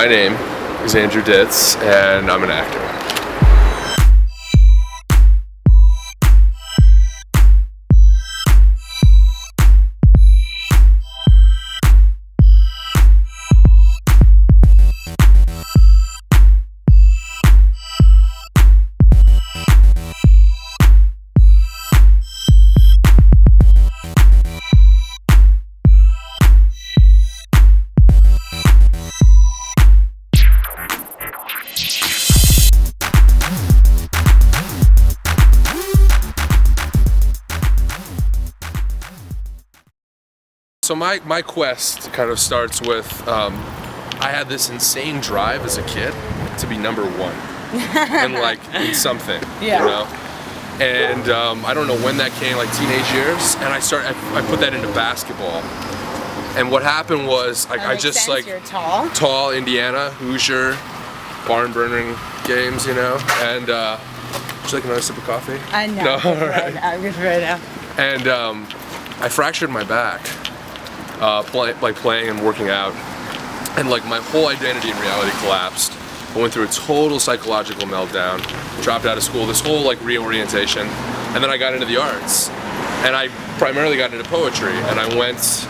My name is Andrew Ditz, and I'm an actor. So my quest kind of starts with, I had this insane drive as a kid to be number one in something, you know? And I don't know when that came, like teenage years, and I put that into basketball. And what happened was, I just like, you're tall, Indiana, Hoosier, barn burning games, you know? And, would you like another sip of coffee? No, I'm good right now. And I fractured my back. Playing and working out, and like my whole identity and reality collapsed. I went through a total psychological meltdown, dropped out of school, this whole like reorientation, and then I got into the arts, and I primarily got into poetry, and I went,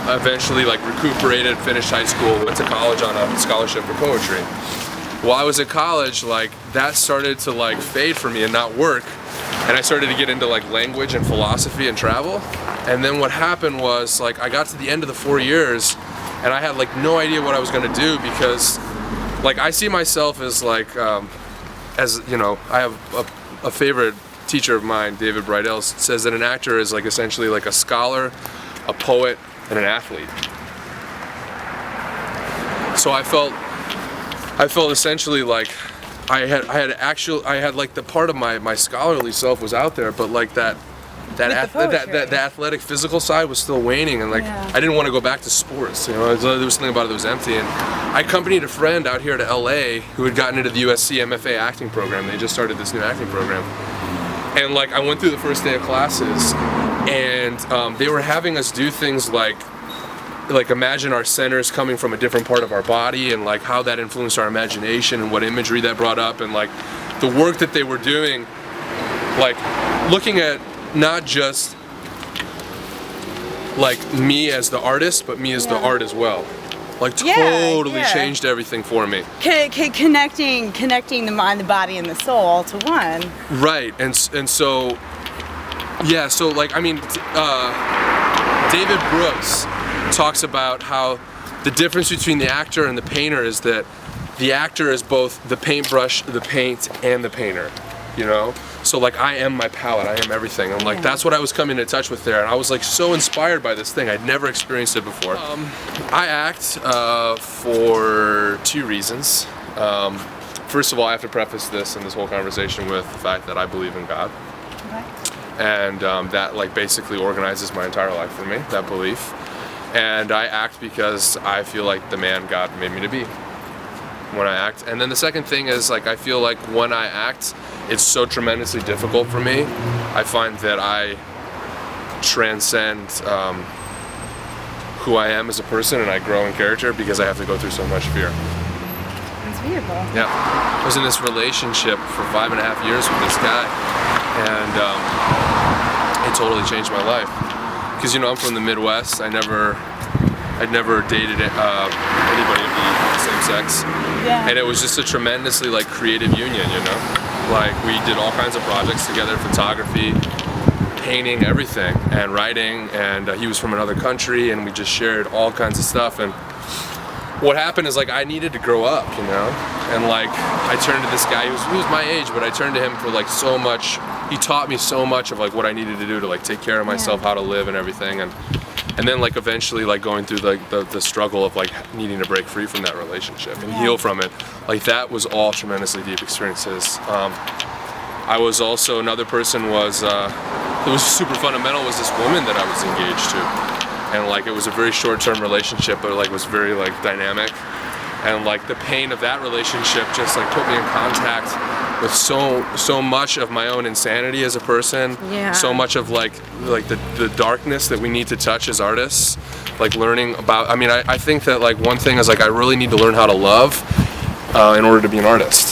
eventually like recuperated, finished high school, went to college on a scholarship for poetry. While I was at college, like that started to like fade for me and not work, and I started to get into like language and philosophy and travel. And then what happened was, like, I got to the end of the 4 years and I had like no idea what I was gonna do, because like I see myself as like, as you know, I have a favorite teacher of mine, David Bridell, says that an actor is like essentially like a scholar, a poet, and an athlete. So I felt essentially like I had like the part of my scholarly self was out there, but like the athletic physical side was still waning, and like I didn't want to go back to sports, you know. There was something about it that was empty, and I accompanied a friend out here to LA who had gotten into the USC MFA acting program. They just started this new acting program, and like I went through the first day of classes, and they were having us do things like imagine our centers coming from a different part of our body, and like how that influenced our imagination and what imagery that brought up, and like the work that they were doing, like looking at not just like me as the artist, but me as the art as well. Like totally changed everything for me. Connecting the mind, the body, and the soul all to one. Right, and so so like I mean, David Brooks talks about how the difference between the actor and the painter is that the actor is both the paintbrush, the paint, and the painter, you know? So like I am my palette, I am everything, and like that's what I was coming into touch with there, and I was like so inspired by this thing. I'd never experienced it before. I act for two reasons. First of all, I have to preface this and this whole conversation with the fact that I believe in God. And that like basically organizes my entire life for me, that belief. And I act because I feel like the man God made me to be when I act. And then the second thing is, like, I feel like when I act, it's so tremendously difficult for me. I find that I transcend who I am as a person, and I grow in character because I have to go through so much fear. That's beautiful. Yeah. I was in this relationship for 5.5 years with this guy, and it totally changed my life. Because, you know, I'm from the Midwest. I'd never dated anybody of the same sex. And it was just a tremendously like creative union, you know? Like we did all kinds of projects together, photography, painting, everything, and writing, and he was from another country, and we just shared all kinds of stuff. And what happened is, like, I needed to grow up, you know? And like I turned to this guy, he was my age, but I turned to him for like so much. He taught me so much of like what I needed to do to like take care of myself, how to live and everything, and then like eventually like going through like the struggle of like needing to break free from that relationship and heal from it. Like that was all tremendously deep experiences. I was also, another person was, that was super fundamental, was this woman that I was engaged to. And like it was a very short-term relationship, but like was very like dynamic. And like the pain of that relationship just like put me in contact with so much of my own insanity as a person, so much of like the darkness that we need to touch as artists, like learning about, I mean, I think that like one thing is like I really need to learn how to love in order to be an artist.